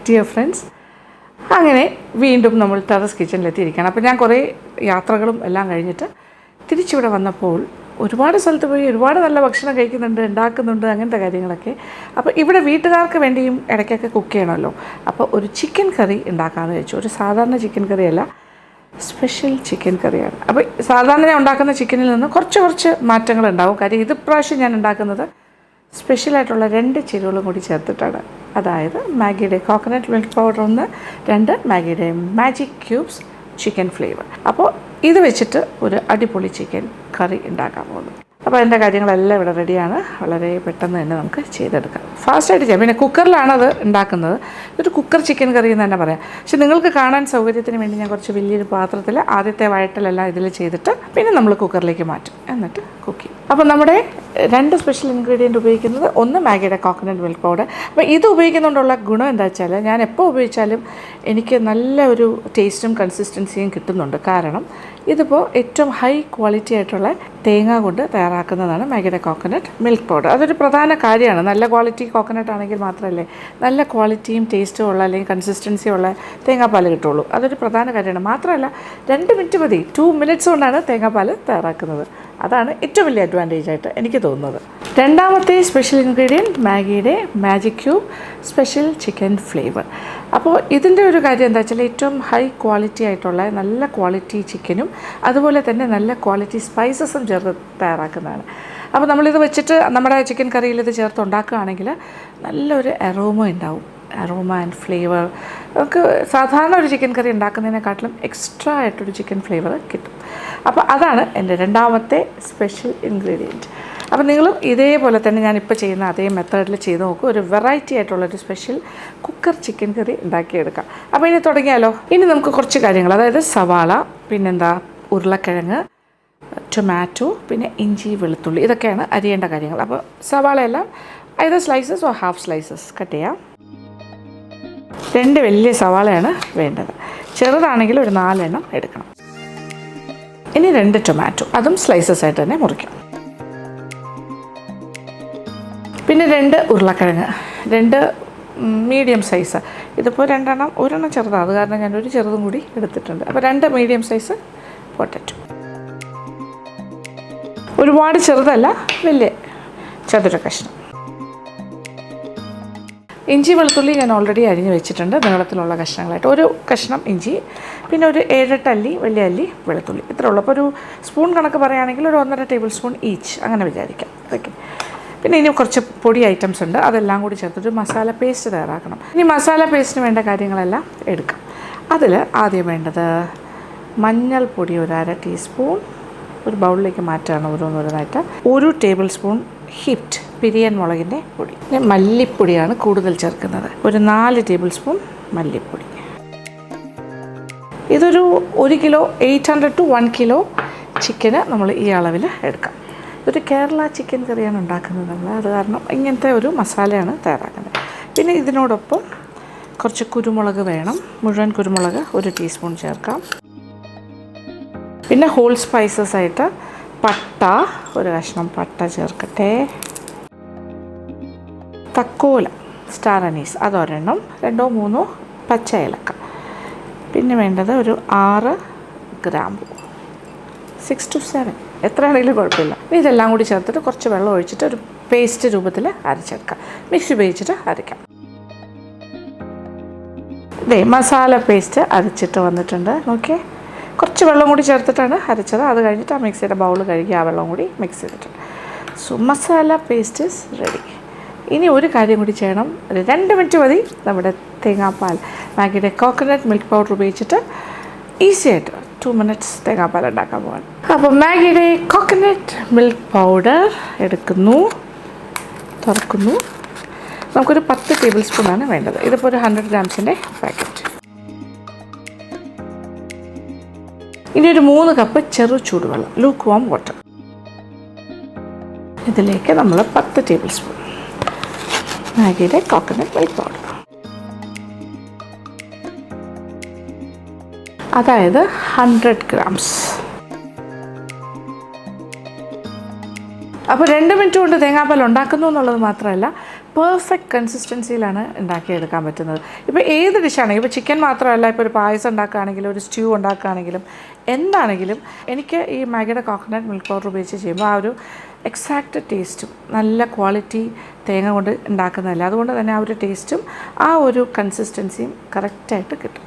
Dear friends. അങ്ങനെ വീണ്ടും നമ്മൾ ടെറസ് കിച്ചണിലെത്തിയിരിക്കുകയാണ്. അപ്പോൾ ഞാൻ കുറേ യാത്രകളും എല്ലാം കഴിഞ്ഞിട്ട് തിരിച്ചിവിടെ വന്നപ്പോൾ ഒരുപാട് സ്ഥലത്ത് പോയി ഒരുപാട് നല്ല ഭക്ഷണം കഴിക്കുന്നുണ്ട്, ഉണ്ടാക്കുന്നുണ്ട്, അങ്ങനത്തെ കാര്യങ്ങളൊക്കെ. അപ്പോൾ ഇവിടെ വീട്ടുകാർക്ക് വേണ്ടിയും ഇടയ്ക്കൊക്കെ കുക്ക് ചെയ്യണമല്ലോ. അപ്പോൾ ഒരു ചിക്കൻ കറി ഉണ്ടാക്കാമെന്ന് വെച്ചു. ഒരു സാധാരണ ചിക്കൻ കറിയല്ല, സ്പെഷ്യൽ ചിക്കൻ കറിയാണ്. അപ്പോൾ സാധാരണ ഞാൻ ഉണ്ടാക്കുന്ന ചിക്കനിൽ നിന്ന് കുറച്ച് മാറ്റങ്ങളുണ്ടാവും. കാര്യം ഇത് പ്രാവശ്യം ഞാൻ ഉണ്ടാക്കുന്നത് സ്പെഷ്യലായിട്ടുള്ള 2 ചേരുവകളും കൂടി ചേർത്തിട്ടാണ്. അതായത് മാഗിയുടെ കോക്കനട്ട് മിൽക്ക് പൗഡർ 1, 2 മാഗിയുടെ മാജിക് ക്യൂബ്സ് ചിക്കൻ ഫ്ലേവർ. അപ്പോൾ ഇത് വെച്ചിട്ട് ഒരു അടിപൊളി ചിക്കൻ കറി ഉണ്ടാക്കാൻ പോകുന്നു. അപ്പോൾ അതിൻ്റെ കാര്യങ്ങളെല്ലാം ഇവിടെ റെഡിയാണ്. വളരെ പെട്ടെന്ന് തന്നെ നമുക്ക് ചെയ്തെടുക്കാം, ഫാസ്റ്റായിട്ട് ചെയ്യാം. പിന്നെ കുക്കറിലാണത് ഉണ്ടാക്കുന്നത്. ഇതൊരു കുക്കർ ചിക്കൻ കറി എന്ന് തന്നെ പറയാം. പക്ഷെ നിങ്ങൾക്ക് കാണാൻ സൗകര്യത്തിന് വേണ്ടി ഞാൻ കുറച്ച് വലിയൊരു പാത്രത്തിൽ ആദ്യത്തെ വഴറ്റലെല്ലാം ഇതിൽ ചെയ്തിട്ട് പിന്നെ നമ്മൾ കുക്കറിലേക്ക് മാറ്റും, എന്നിട്ട് കുക്ക് ചെയ്യും. അപ്പോൾ നമ്മുടെ 2 സ്പെഷ്യൽ ഇൻഗ്രീഡിയൻറ്റ് ഉപയോഗിക്കുന്നത്, 1 മാഗിയുടെ കോക്കനട്ട് മിൽക്ക് പൗഡർ. അപ്പോൾ ഇത് ഉപയോഗിക്കുന്നതുകൊണ്ടുള്ള ഗുണം എന്താ വെച്ചാൽ ഞാൻ എപ്പോൾ ഉപയോഗിച്ചാലും എനിക്ക് നല്ല ഒരു ടേസ്റ്റും കൺസിസ്റ്റൻസിയും കിട്ടുന്നുണ്ട്. കാരണം ഇതിപ്പോൾ ഏറ്റവും ഹൈ ക്വാളിറ്റി ആയിട്ടുള്ള തേങ്ങ കൊണ്ട് തയ്യാറാക്കുന്നതാണ് മാഗിയുടെ കോക്കനട്ട് മിൽക്ക് പൗഡർ. അതൊരു പ്രധാന കാര്യമാണ്. നല്ല ക്വാളിറ്റി കോക്കനട്ട് ആണെങ്കിൽ മാത്രമല്ലേ നല്ല ക്വാളിറ്റിയും ടേസ്റ്റും ഉള്ള അല്ലെങ്കിൽ കൺസിസ്റ്റൻസിയും ഉള്ള തേങ്ങാപ്പാൽ കിട്ടുള്ളൂ. അതൊരു പ്രധാന കാര്യമാണ്. മാത്രമല്ല 2 മിനിറ്റ് മതി, 2 മിനിറ്റ്സ് കൊണ്ടാണ് തേങ്ങാപ്പാൽ തയ്യാറാക്കുന്നത്. അതാണ് ഏറ്റവും വലിയ അഡ്വാൻറ്റേജ് ആയിട്ട് എനിക്ക് തോന്നുന്നത്. രണ്ടാമത്തെ സ്പെഷ്യൽ ഇൻഗ്രീഡിയൻറ്റ് മാഗിയുടെ magic cube special chicken flavour. അപ്പോൾ ഇതിൻ്റെ ഒരു കാര്യം എന്താ വെച്ചാൽ ഏറ്റവും ഹൈ ക്വാളിറ്റി ആയിട്ടുള്ള നല്ല ക്വാളിറ്റി ചിക്കനും അതുപോലെ തന്നെ നല്ല ക്വാളിറ്റി സ്പൈസസും ചേർത്ത് തയ്യാറാക്കുന്നതാണ്. അപ്പോൾ നമ്മളിത് വെച്ചിട്ട് നമ്മുടെ ചിക്കൻ കറിയിൽ ഇത് ചേർത്ത് ഉണ്ടാക്കുകയാണെങ്കിൽ നല്ലൊരു അറോമ ഉണ്ടാവും. അറോമ ആൻഡ് ഫ്ലേവർ നമുക്ക് സാധാരണ ഒരു ചിക്കൻ കറി ഉണ്ടാക്കുന്നതിനെക്കാട്ടിലും എക്സ്ട്രാ ആയിട്ടൊരു ചിക്കൻ ഫ്ലേവർ കിട്ടും. അപ്പോൾ അതാണ് എൻ്റെ രണ്ടാമത്തെ സ്പെഷ്യൽ ഇൻഗ്രീഡിയൻറ്റ്. അപ്പോൾ നിങ്ങളും ഇതേപോലെ തന്നെ ഞാനിപ്പോൾ ചെയ്യുന്ന അതേ മെത്തേഡിൽ ചെയ്ത് നോക്കും. ഒരു വെറൈറ്റി ആയിട്ടുള്ളൊരു സ്പെഷ്യൽ കുക്കർ ചിക്കൻ കറി ഉണ്ടാക്കിയെടുക്കാം. അപ്പോൾ ഇനി തുടങ്ങിയാലോ. ഇനി നമുക്ക് കുറച്ച് കാര്യങ്ങൾ, അതായത് സവാള, പിന്നെന്താ ഉരുളക്കിഴങ്ങ്, ടൊമാറ്റോ, പിന്നെ ഇഞ്ചി, വെളുത്തുള്ളി, ഇതൊക്കെയാണ് അരിയേണ്ട കാര്യങ്ങൾ. അപ്പോൾ സവാളയെല്ലാം either slices or half slices cut ചെയ്യാം. 2 വലിയ സവാളയാണ് വേണ്ടത്. ചെറുതാണെങ്കിൽ ഒരു 4 എണ്ണം എടുക്കണം. ഇനി 2 ടൊമാറ്റോ, അതും സ്ലൈസസ് ആയിട്ട് തന്നെ മുറിക്കാം. പിന്നെ 2 ഉരുളക്കിഴങ്ങ്, 2 മീഡിയം സൈസ്. ഇതിപ്പോൾ 2 എണ്ണം, 1 എണ്ണം ചെറുതാണ്, അത് കാരണം ഞാനൊരു ചെറുതും കൂടി എടുത്തിട്ടുണ്ട്. അപ്പോൾ 2 മീഡിയം സൈസ് പൊട്ടറ്റോ. ഒരുപാട് ചെറുതല്ല, വലിയ ചതുര കഷ്ണം. ഇഞ്ചി വെളുത്തുള്ളി ഞാൻ ഓൾറെഡി അരിഞ്ഞ് വെച്ചിട്ടുണ്ട് നീളത്തിലുള്ള കഷ്ണങ്ങളായിട്ട്. ഒരു കഷ്ണം ഇഞ്ചി, പിന്നെ ഒരു 7-8 അല്ലി വലിയ അല്ലി വെളുത്തുള്ളി, ഇത്ര ഉള്ളൂ. അപ്പോൾ ഒരു സ്പൂൺ കണക്ക് പറയുകയാണെങ്കിൽ ഒരു 1.5 ടേബിൾ സ്പൂൺ ഈച്ച് അങ്ങനെ വിചാരിക്കാം. ഓക്കെ. പിന്നെ ഇനി കുറച്ച് പൊടി ഐറ്റംസ് ഉണ്ട്, അതെല്ലാം കൂടി ചേർത്തിട്ട് മസാല പേസ്റ്റ് തയ്യാറാക്കണം. ഇനി മസാല പേസ്റ്റിന് വേണ്ട കാര്യങ്ങളെല്ലാം എടുക്കാം. അതിൽ ആദ്യം വേണ്ടത് മഞ്ഞൾപ്പൊടി ഒരു 1/2 ടീസ്പൂൺ ഒരു ബൗളിലേക്ക് മാറ്റുകയാണ് ഓരോന്നോരോന്നായിട്ട്. 1 ടേബിൾ സ്പൂൺ ഹിപ്റ്റ് പിരിയൻ മുളകിൻ്റെ പൊടി. പിന്നെ മല്ലിപ്പൊടിയാണ് കൂടുതൽ ചേർക്കുന്നത്, ഒരു 4 ടേബിൾ സ്പൂൺ മല്ലിപ്പൊടി. ഇതൊരു 1 കിലോ 800 to 1 കിലോ ചിക്കന് നമ്മൾ ഈ അളവിൽ എടുക്കാം. ഇതൊരു കേരള ചിക്കൻ കറിയാണ് ഉണ്ടാക്കുന്നത് നമ്മൾ, അത് കാരണം ഇങ്ങനത്തെ ഒരു മസാലയാണ് തയ്യാറാക്കുന്നത്. പിന്നെ ഇതിനോടൊപ്പം കുറച്ച് കുരുമുളക് വേണം. മുഴുവൻ കുരുമുളക് 1 ടീസ്പൂൺ ചേർക്കാം. പിന്നെ ഹോൾ സ്പൈസസ് ആയിട്ട് പട്ട, ഒരു കഷ്ണം പട്ട ചേർക്കട്ടെ. തക്കോല, സ്റ്റാർ അനീസ്, അതൊരെണ്ണം, 2-3 പച്ച ഏലക്ക. പിന്നെ വേണ്ടത് ഒരു 6 ഗ്രാമ്പു, 6 to 7, എത്രയാണെങ്കിലും കുഴപ്പമില്ല. ഇതെല്ലാം കൂടി ചേർത്തിട്ട് കുറച്ച് വെള്ളം ഒഴിച്ചിട്ട് ഒരു പേസ്റ്റ് രൂപത്തിൽ അരച്ചെടുക്കാം. മിക്സി ഉപയോഗിച്ചിട്ട് അരയ്ക്കാം. ഇതേ മസാല പേസ്റ്റ് അരച്ചിട്ട് വന്നിട്ടുണ്ട്. നോക്കിയേ, കുറച്ച് വെള്ളം കൂടി ചേർത്തിട്ടാണ് അരച്ചത്. അത് കഴിഞ്ഞിട്ട് ആ മിക്സിയുടെ ബൗൾ കഴുകി ആ വെള്ളം കൂടി മിക്സ് ചെയ്തിട്ടുണ്ട്. So masala paste is ready. ഇനി ഒരു കാര്യം കൂടി ചെയ്യണം. ഒരു 2 മിനിറ്റ് മതി. നമ്മുടെ തേങ്ങാപ്പാൽ മാഗിയുടെ കോക്കനട്ട് മിൽക്ക് പൗഡർ ഉപയോഗിച്ചിട്ട് ഈസി ആയിട്ട് 2 മിനിറ്റ്സ് തേങ്ങാപ്പാൽ ഉണ്ടാക്കാൻ പോകാൻ. അപ്പോൾ മാഗിയുടെ കോക്കനട്ട് മിൽക്ക് പൗഡർ എടുക്കുന്നു, തുറക്കുന്നു. നമുക്കൊരു 10 ടേബിൾ സ്പൂണാണ് വേണ്ടത്. ഇതിപ്പോൾ ഒരു 100 ഗ്രാംസിൻ്റെ പാക്കറ്റ്. ഇനി ഒരു 3 കപ്പ് ചെറു ചൂടുവെള്ളം, ലൂക്ക് വാം വാട്ടർ. ഇതിലേക്ക് നമ്മൾ 10 ടേബിൾ സ്പൂൺ മാഗിയുടെ കോക്കനട്ട് മിൽക്ക് പൗഡർ, അതായത് 100 ഗ്രാംസ്. അപ്പോൾ 2 മിനിറ്റ് കൊണ്ട് തേങ്ങാപ്പാൽ ഉണ്ടാക്കുന്നു എന്നുള്ളത് മാത്രമല്ല പെർഫെക്റ്റ് കൺസിസ്റ്റൻസിയിലാണ് ഉണ്ടാക്കിയെടുക്കാൻ പറ്റുന്നത്. ഇപ്പോൾ ഏത് ഡിഷാണെങ്കിലും, ഇപ്പോൾ ചിക്കൻ മാത്രമല്ല, ഇപ്പോൾ ഒരു പായസം ഉണ്ടാക്കുകയാണെങ്കിലും ഒരു സ്റ്റ്യൂ ഉണ്ടാക്കുകയാണെങ്കിലും എന്താണെങ്കിലും എനിക്ക് ഈ മാഗിയുടെ കോക്കനട്ട് മിൽക്ക് പൗഡർ ഉപയോഗിച്ച് ചെയ്യുമ്പോൾ ആ ഒരു എക്സാക്റ്റ് ടേസ്റ്റും നല്ല ക്വാളിറ്റി തേങ്ങ കൊണ്ട് ഉണ്ടാക്കുന്നതല്ല, അതുകൊണ്ട് തന്നെ ആ ഒരു ടേസ്റ്റും ആ ഒരു കൺസിസ്റ്റൻസിയും കറക്റ്റായിട്ട് കിട്ടും.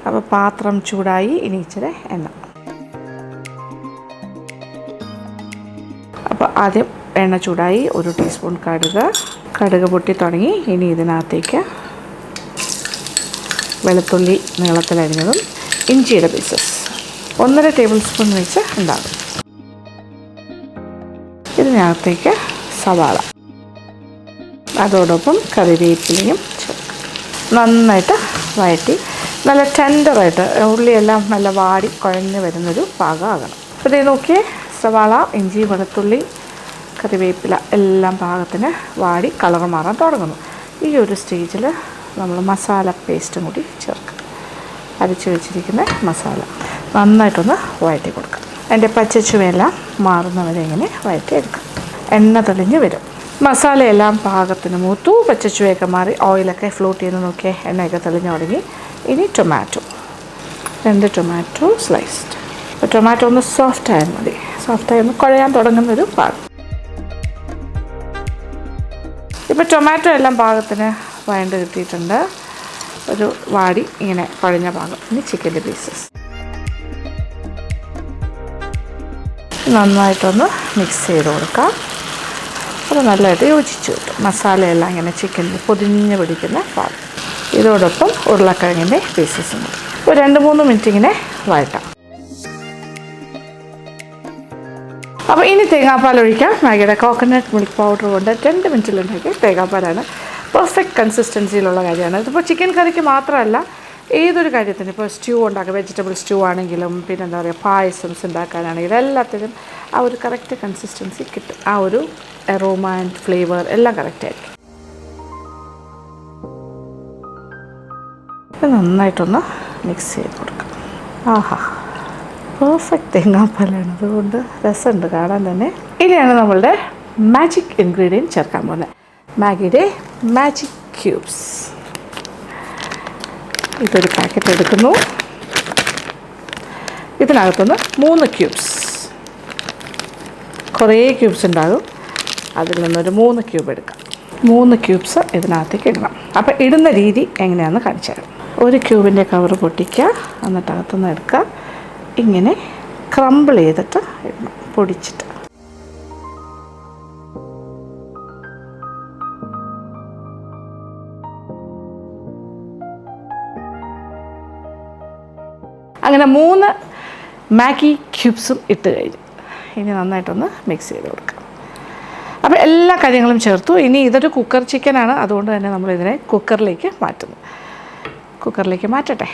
അപ്പോൾ പാത്രം ചൂടായി, ഇനി ഇച്ചിരി എണ്ണ. അപ്പോൾ ആദ്യം എണ്ണ ചൂടായി, 1 ടീസ്പൂൺ കടുക് പൊട്ടി തുടങ്ങി. ഇനി ഇതിനകത്തേക്ക് വെളുത്തുള്ളി നീളത്തിലരിഞ്ഞതും ഇഞ്ചിയുടെ പീസസ് 1.5 ടേബിൾ സ്പൂൺ വെച്ച് ഉണ്ടാകും. ഇതിനകത്തേക്ക് സവാള, അതോടൊപ്പം കറിവേപ്പിലയും നന്നായിട്ട് വഴറ്റി നല്ല ടെൻഡറായിട്ട് ഉള്ളിയെല്ലാം നല്ല വാടി കുഴഞ്ഞ് വരുന്നൊരു പാകമാകണം. അപ്പോൾ ഇത് നോക്കിയേ, സവാള, ഇഞ്ചി, വെളുത്തുള്ളി, കറിവേപ്പില എല്ലാം പാകത്തിന് വാടി കളർ മാറാൻ തുടങ്ങുന്നു. ഈ ഒരു സ്റ്റേജിൽ നമ്മൾ മസാല പേസ്റ്റും കൂടി ചേർക്കുക. അരച്ച് വെച്ചിരിക്കുന്ന മസാല നന്നായിട്ടൊന്ന് വഴറ്റി കൊടുക്കുക. അതിൻ്റെ പച്ചച്ചുവയെല്ലാം മാറുന്നവരെ ഇങ്ങനെ വഴറ്റിയെടുക്കുക. എണ്ണ തെളിഞ്ഞ് വരും. മസാലയെല്ലാം പാകത്തിന് മൂത്തു, പച്ചച്ചുവയൊക്കെ മാറി ഓയിലൊക്കെ ഫ്ലോട്ട് ചെയ്ത് നോക്കിയേ, എണ്ണയൊക്കെ തെളിഞ്ഞ് തുടങ്ങി. ഇനി ടൊമാറ്റോ, 2 ടൊമാറ്റോ സ്ലൈസ്ഡ്. അപ്പോൾ ടൊമാറ്റോ ഒന്ന് സോഫ്റ്റായാൽ മതി, സോഫ്റ്റായി ഒന്ന് കുഴയാൻ തുടങ്ങുന്നൊരു പാകം. ഇപ്പോൾ ടൊമാറ്റോ എല്ലാം പാകത്തിന് വഴണ്ട് കിട്ടിയിട്ടുണ്ട്, ഒരു വാടി ഇങ്ങനെ കുഴഞ്ഞ പാകം. ഇനി ചിക്കൻ്റെ പീസസ് നന്നായിട്ടൊന്ന് മിക്സ് ചെയ്ത് കൊടുക്കാം. അത് നല്ലതായിട്ട് യോജിച്ച് കിട്ടും. മസാലയെല്ലാം ഇങ്ങനെ ചിക്കനിൽ പൊതിഞ്ഞ് പിടിക്കുന്ന പാകം. ഇതോടൊപ്പം ഉരുളക്കിഴങ്ങിൻ്റെ പീസസും കൂടി ഒരു 2-3 മിനിറ്റ് ഇങ്ങനെ വഴറ്റാം. അപ്പോൾ ഇനി തേങ്ങാപ്പാൽ ഒഴിക്കാം. മാഗിയുടെ കോക്കനട്ട് മിൽക്ക് പൗഡർ കൊണ്ട് 2 മിനിറ്റിലുണ്ടാക്കിയ തേങ്ങാപ്പാലാണ്. പെർഫെക്റ്റ് കൺസിസ്റ്റൻസിയിലുള്ള കാര്യമാണ്. ഇതിപ്പോൾ ചിക്കൻ കറിക്ക് മാത്രമല്ല, ഏതൊരു കാര്യത്തിന്, ഇപ്പോൾ സ്റ്റ്യൂ ഉണ്ടാക്കുക, വെജിറ്റബിൾ സ്റ്റ്യൂ ആണെങ്കിലും പിന്നെ എന്താ പറയുക പായസംസ് ഉണ്ടാക്കാനാണെങ്കിലും എല്ലാത്തിനും ആ ഒരു കറക്റ്റ് കൺസിസ്റ്റൻസി കിട്ടും. ആ ഒരു അരോമ ആൻഡ് ഫ്ലേവർ എല്ലാം കറക്റ്റായിരിക്കും. നന്നായിട്ടൊന്ന് മിക്സ് ചെയ്ത് കൊടുക്കാം. ആഹാ, പെർഫെക്റ്റ് തേങ്ങാപ്പാലാണ്. അതുകൊണ്ട് രസമുണ്ട് കാണാൻ തന്നെ. ഇനിയാണ് നമ്മളുടെ മാജിക് ഇൻഗ്രീഡിയൻറ്റ് ചേർക്കാൻ പോകുന്നത്. മാഗിയുടെ മാജിക് ക്യൂബ്സ്. ഇതൊരു പാക്കറ്റ് എടുക്കുന്നു. ഇതിനകത്തുനിന്ന് 3 ക്യൂബ്സ്, കുറേ ക്യൂബ്സ് ഉണ്ടാകും, അതിൽ നിന്നൊരു 3 ക്യൂബ് എടുക്കാം. 3 ക്യൂബ്സ് ഇതിനകത്തേക്ക് ഇടണം. അപ്പോൾ ഇടുന്ന രീതി എങ്ങനെയാണെന്ന് കാണിച്ചു തരാം. ഒരു ക്യൂബിൻ്റെ കവർ പൊട്ടിക്കുക, എന്നിട്ട് അകത്തുനിന്ന് എടുക്കുക, ഇങ്ങനെ ക്രംബിൾ ചെയ്തിട്ട് ഇടണം, പൊടിച്ചിട്ട്. അങ്ങനെ 3 മാഗി ക്യൂബ്സും ഇട്ട് കഴിഞ്ഞു. ഇനി നന്നായിട്ടൊന്ന് മിക്സ് ചെയ്ത് കൊടുക്കാം. അപ്പോൾ എല്ലാ കാര്യങ്ങളും ചേർത്തു. ഇനി ഇതൊരു കുക്കർ ചിക്കനാണ്, അതുകൊണ്ട് തന്നെ നമ്മളിതിനെ കുക്കറിലേക്ക് മാറ്റുന്നു. കുക്കറിലേക്ക് മാറ്റട്ടെ.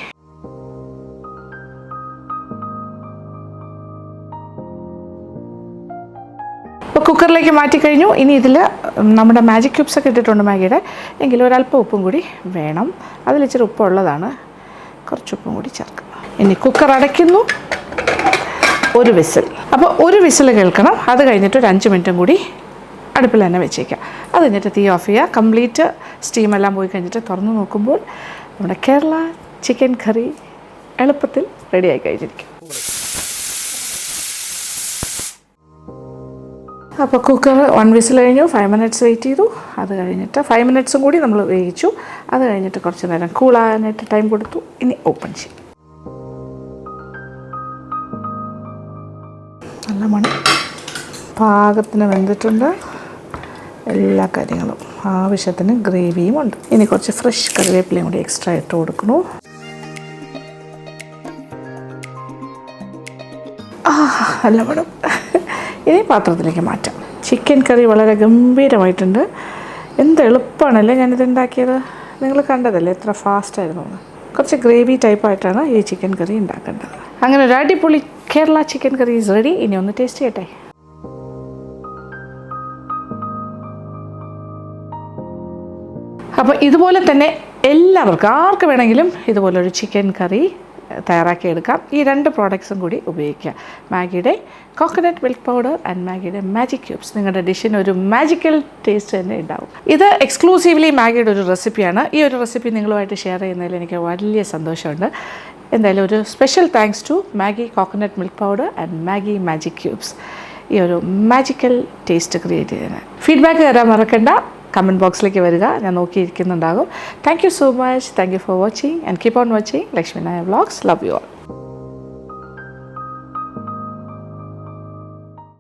അപ്പോൾ കുക്കറിലേക്ക് മാറ്റിക്കഴിഞ്ഞു. ഇനി ഇതിൽ നമ്മുടെ മാജിക് ക്യൂബ്സൊക്കെ ഇട്ടിട്ടുണ്ട് മാഗിയുടെ, എങ്കിലും ഒരല്പം ഉപ്പും കൂടി വേണം. അതിലിച്ചിരി ഉപ്പുള്ളതാണ്, കുറച്ച് ഉപ്പും കൂടി ചേർക്കാം. ഇനി കുക്കർ അടയ്ക്കുന്നു, 1 വിസിൽ. അപ്പോൾ 1 വിസിൽ കേൾക്കണം. അത് കഴിഞ്ഞിട്ട് ഒരു 5 മിനിറ്റും കൂടി അടുപ്പിൽ തന്നെ വെച്ചേക്കാം. അത് കഴിഞ്ഞിട്ട് തീ ഓഫ് ചെയ്യുക. കംപ്ലീറ്റ് സ്റ്റീമെല്ലാം പോയി കഴിഞ്ഞിട്ട് തുറന്ന് നോക്കുമ്പോൾ നമ്മുടെ കേരള ചിക്കൻ കറി എളുപ്പത്തിൽ റെഡിയായി കഴിഞ്ഞിരിക്കും. അപ്പോൾ കുക്കർ 1 വിസിൽ കഴിഞ്ഞു. 5 മിനിറ്റ്സ് വെയിറ്റ് ചെയ്തു. അത് കഴിഞ്ഞിട്ട് 5 മിനിറ്റ്സും കൂടി നമ്മൾ വേവിച്ചു. അത് കഴിഞ്ഞിട്ട് കുറച്ച് നേരം കൂളാകാനായിട്ട് ടൈം കൊടുത്തു. ഇനി ഓപ്പൺ ചെയ്യും. നല്ല മണം, പാകത്തിന് വെന്തിട്ടുണ്ട്. എല്ലാ കാര്യങ്ങളും ആവശ്യത്തിന് ഗ്രേവിയും ഉണ്ട്. ഇനി കുറച്ച് ഫ്രഷ് കറിവേപ്പിലയും കൂടി എക്സ്ട്രാ ഇട്ട് കൊടുക്കുന്നു. നല്ല മണം. ഇനി പാത്രത്തിലേക്ക് മാറ്റാം. ചിക്കൻ കറി വളരെ ഗംഭീരമായിട്ടുണ്ട്. എന്ത് എളുപ്പമാണല്ലേ ഞാനിത് ഉണ്ടാക്കിയത്. നിങ്ങൾ കണ്ടതല്ലേ എത്ര ഫാസ്റ്റായിരുന്നു. കുറച്ച് ഗ്രേവി ടൈപ്പായിട്ടാണ് ഈ ചിക്കൻ കറി ഉണ്ടാക്കേണ്ടത്. അങ്ങനെ ഒരു അടിപൊളി Kerala chicken curry is ready. ഇനി ഒന്ന് ടേസ്റ്റ് ചെയ്യട്ടെ. അപ്പോൾ ഇതുപോലെ തന്നെ എല്ലാവർക്കും ആർക്ക് വേണമെങ്കിലും ഇതുപോലൊരു ചിക്കൻ കറി തയ്യാറാക്കിയെടുക്കാം. ഈ 2 പ്രോഡക്ട്സും കൂടി ഉപയോഗിക്കുക. മാഗിയുടെ കോക്കനട്ട് മിൽക്ക് പൗഡർ ആൻഡ് മാഗിയുടെ മാജിക് ക്യൂബ്സ്. നിങ്ങളുടെ ഡിഷിന് ഒരു മാജിക്കൽ ടേസ്റ്റ് തന്നെ ഉണ്ടാവും. ഇത് എക്സ്ക്ലൂസീവ്ലി മാഗിയുടെ ഒരു റെസിപ്പിയാണ്. ഈ ഒരു റെസിപ്പി നിങ്ങളുമായിട്ട് ഷെയർ ചെയ്യുന്നതിൽ എനിക്ക് വലിയ സന്തോഷമുണ്ട്. എന്തായാലും ഒരു special thanks to Maggi coconut milk powder and Maggi magic cubes, ഈ ഒരു മാജിക്കൽ ടേസ്റ്റ് ക്രിയേറ്റ് ചെയ്തതിന്. ഫീഡ്ബാക്ക് തരാൻ മറക്കണ്ട. കമൻറ്റ് ബോക്സിലേക്ക് വരിക, ഞാൻ നോക്കിയിരിക്കുന്നുണ്ടാകും. Thank you so much. Thank you for watching and keep on watching Lakshmi Nair vlogs. Love you all.